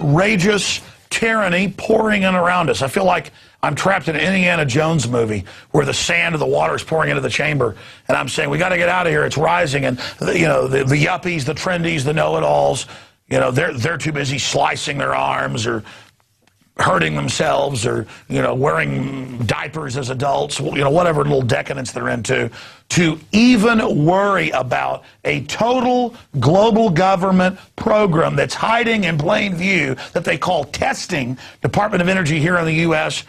outrageous tyranny pouring in around us. I feel like I'm trapped in an Indiana Jones movie where the sand of the water is pouring into the chamber, and I'm saying, we got to get out of here. It's rising. And, you know, the yuppies, the trendies, the know-it-alls, you know, they're too busy slicing their arms or hurting themselves or, you know, wearing diapers as adults, you know, whatever little decadence they're into, to even worry about a total global government program that's hiding in plain view that they call testing. Department of Energy here in the U.S.,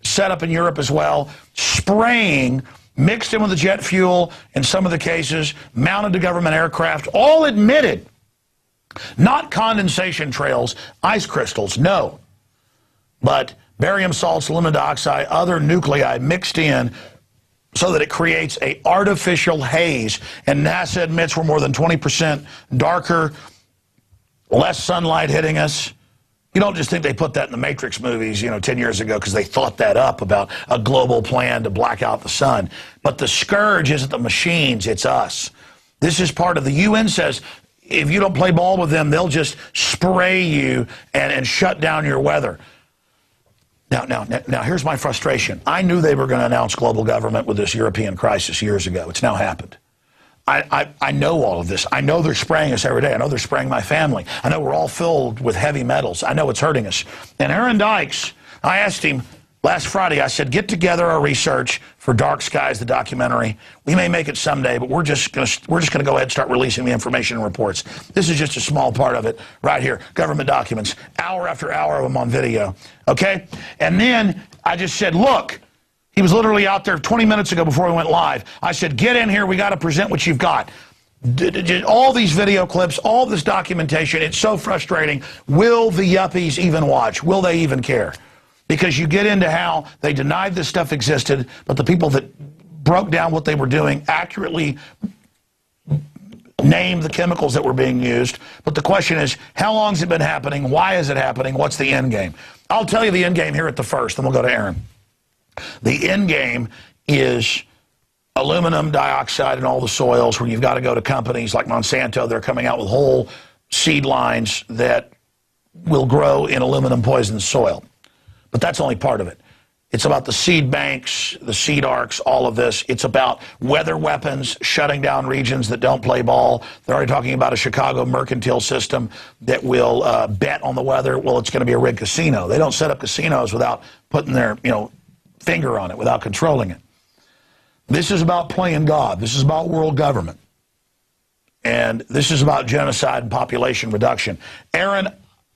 set up in Europe as well, spraying, mixed in with the jet fuel in some of the cases, mounted to government aircraft, all admitted. Not condensation trails, ice crystals, no. But barium salts, aluminum dioxide, other nuclei mixed in so that it creates an artificial haze. And NASA admits we're more than 20% darker, less sunlight hitting us. You don't just think they put that in the Matrix movies, you know, 10 years ago because they thought that up about a global plan to black out the sun. But the scourge isn't the machines, it's us. This is part of the UN says, if you don't play ball with them, they'll just spray you and shut down your weather. Now, here's my frustration. I knew they were going to announce global government with this European crisis years ago. It's now happened. I know all of this. I know they're spraying us every day. I know they're spraying my family. I know we're all filled with heavy metals. I know it's hurting us. And Aaron Dykes, I asked him last Friday, I said, get together our research for Dark Skies, the documentary. We may make it someday, but we're just going to go ahead and start releasing the information and reports. This is just a small part of it right here. Government documents, hour after hour of them on video. Okay? And then I just said, look, he was literally out there 20 minutes ago before we went live. I said, get in here. We got to present what you've got. All these video clips, all this documentation, it's so frustrating. Will the yuppies even watch? Will they even care? Because you get into how they denied this stuff existed, but the people that broke down what they were doing accurately named the chemicals that were being used. But the question is, how long has it been happening? Why is it happening? What's the end game? I'll tell you the end game here at the first, then we'll go to Aaron. The end game is aluminum dioxide in all the soils, where you've got to go to companies like Monsanto. They're coming out with whole seed lines that will grow in aluminum poisoned soil. But that's only part of it. It's about the seed banks, the seed arcs, all of this. It's about weather weapons, shutting down regions that don't play ball. They're already talking about a Chicago mercantile system that will bet on the weather. Well, it's going to be a rigged casino. They don't set up casinos without putting their, finger on it, without controlling it. This is about playing God. This is about world government. And this is about genocide and population reduction. Aaron,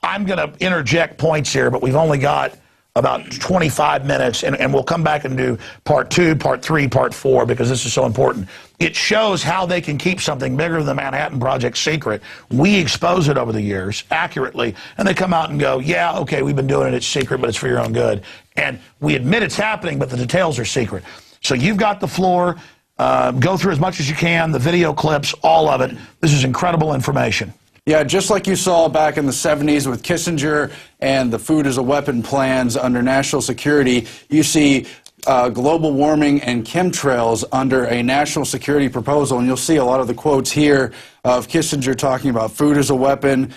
I'm going to interject points here, but we've only got about 25 minutes, and we'll come back and do part 2, part 3, part 4, because this is so important. It shows how they can keep something bigger than the Manhattan Project secret. We expose it over the years accurately, and they come out and go, yeah, okay, we've been doing it, it's secret, but it's for your own good. And we admit it's happening, but the details are secret. So you've got the floor. Go through as much as you can, the video clips, all of it. This is incredible information. Yeah, just like you saw back in the 70s with Kissinger and the food as a weapon plans under national security, you see global warming and chemtrails under a national security proposal. And you'll see a lot of the quotes here of Kissinger talking about food as a weapon.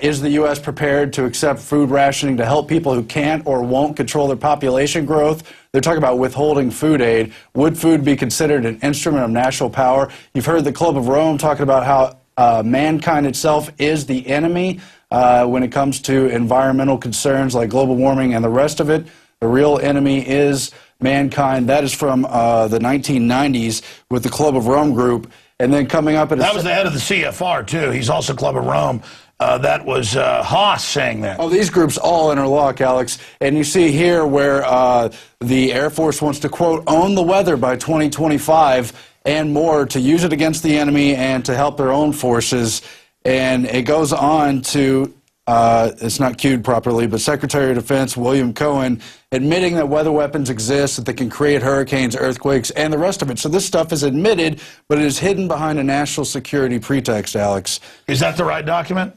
Is the U.S. prepared to accept food rationing to help people who can't or won't control their population growth? They're talking about withholding food aid. Would food be considered an instrument of national power? You've heard the Club of Rome talking about how mankind itself is the enemy when it comes to environmental concerns like global warming and the rest of it. The real enemy is mankind. That is from the 1990s with the Club of Rome group. And then coming up at that was the head of the CFR, too. He's also Club of Rome. That was Haas saying that. Oh, these groups all interlock, Alex. And you see here where the Air Force wants to, quote, own the weather by 2025 and more, to use it against the enemy and to help their own forces. And it goes on to, it's not cued properly, but Secretary of Defense William Cohen admitting that weather weapons exist, that they can create hurricanes, earthquakes, and the rest of it. So this stuff is admitted, but it is hidden behind a national security pretext, Alex. Is that the right document?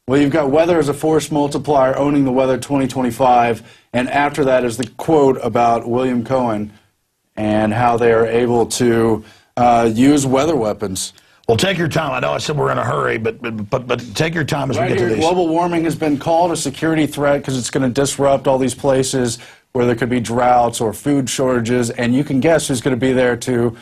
Well, you've got weather as a force multiplier, owning the weather 2025, and after that is the quote about William Cohen and how they are able to use weather weapons. Well, take your time. I know I said we're in a hurry, but take your time as we get to these. Global warming has been called a security threat because it's going to disrupt all these places where there could be droughts or food shortages, and you can guess who's going to be there to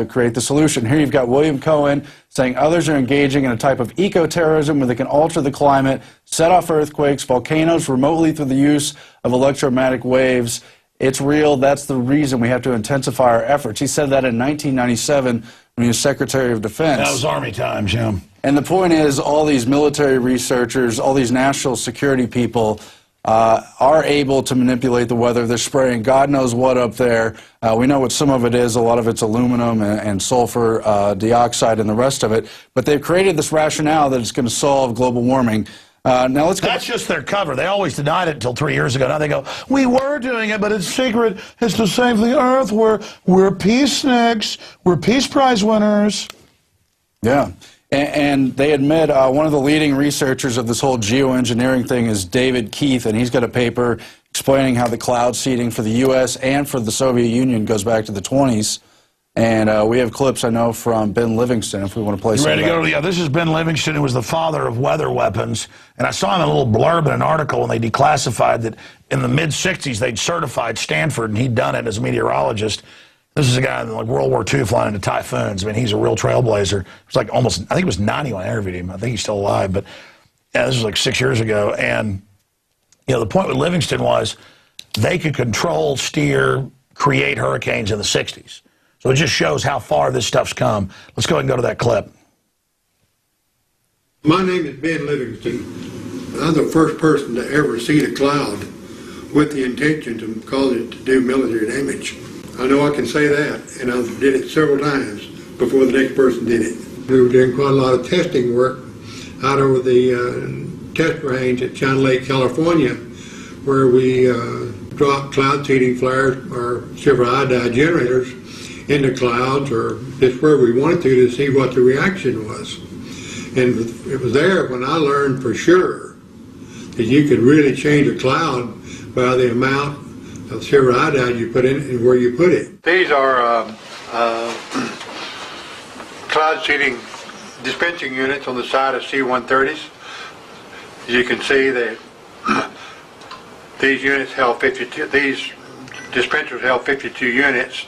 create the solution. Here you've got William Cohen saying others are engaging in a type of eco-terrorism where they can alter the climate, set off earthquakes, volcanoes remotely through the use of electromagnetic waves. It's real. That's the reason we have to intensify our efforts. He said that in 1997 when he was Secretary of Defense. That was Army times, yeah. And the point is, all these military researchers, all these national security people are able to manipulate the weather. They're spraying God knows what up there. We know what some of it is. A lot of it's aluminum and sulfur dioxide and the rest of it. But they've created this rationale that it's going to solve global warming. Now let's go. That's just their cover. They always denied it until 3 years ago. Now they go, we were doing it, but it's secret. It's to save the earth. We're peaceniks. We're Peace Prize winners. Yeah. And they admit one of the leading researchers of this whole geoengineering thing is David Keith, and he's got a paper explaining how the cloud seeding for the U.S. and for the Soviet Union goes back to the 20s. And we have clips, I know, from Ben Livingston, if we want to play some of that. Ready to go? Yeah, this is Ben Livingston, who was the father of weather weapons. And I saw him in a little blurb in an article when they declassified that in the mid-'60s they'd certified Stanford, and he'd done it as a meteorologist. This is a guy in like World War II flying into typhoons. I mean, he's a real trailblazer. It was like almost, I think it was 90 when I interviewed him. I think he's still alive. But yeah, this was like 6 years ago. And, you know, the point with Livingston was they could control, steer, create hurricanes in the 60s. So it just shows how far this stuff's come. Let's go ahead and go to that clip. My name is Ben Livingston. I'm the first person to ever see a cloud with the intention to cause it to do military damage. I know I can say that, and I did it several times before the next person did it. We were doing quite a lot of testing work out over the test range at China Lake, California, where we dropped cloud seeding flares or silver iodide generators into clouds, or just where we wanted to see what the reaction was. And it was there when I learned for sure that you could really change a cloud by the amount of silver iodide you put in it and where you put it. These are cloud seeding dispensing units on the side of C-130s. As you can see, these units held 52. These dispensers held 52 units.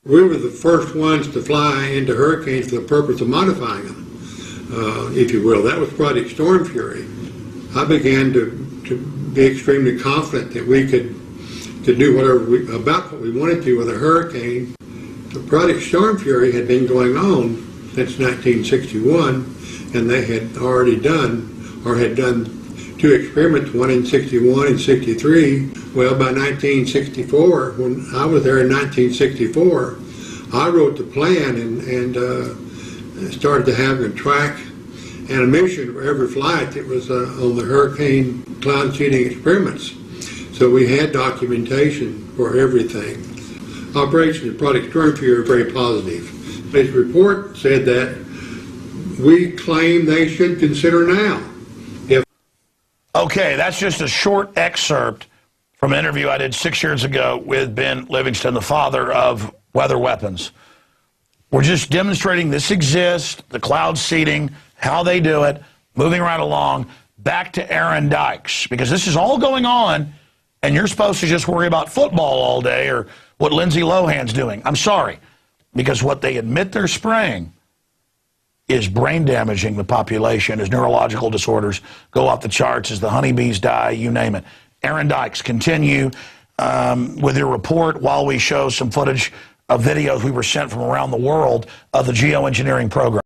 We were the first ones to fly into hurricanes for the purpose of modifying them, if you will. That was Project Storm Fury. I began to be extremely confident that we could do whatever about what we wanted to with a hurricane. The Project Storm Fury had been going on since 1961, and they had already done, or had done 2 experiments, one in 61 and 63. Well, by 1964, when I was there in 1964, I wrote the plan and started to have and track animation for every flight that was on the hurricane cloud seeding experiments. So we had documentation for everything. Operations of Project Storm Fury are very positive. This report said that we claim they should consider now. Okay, that's just a short excerpt from an interview I did 6 years ago with Ben Livingston, the father of weather weapons. We're just demonstrating this exists, the cloud seeding, how they do it, moving right along, back to Aaron Dykes, because this is all going on, and you're supposed to just worry about football all day or what Lindsay Lohan's doing. I'm sorry, because what they admit they're spraying is brain damaging the population, as neurological disorders go off the charts, as the honeybees die, you name it. Aaron Dykes, continue with your report while we show some footage of videos we were sent from around the world of the geoengineering program.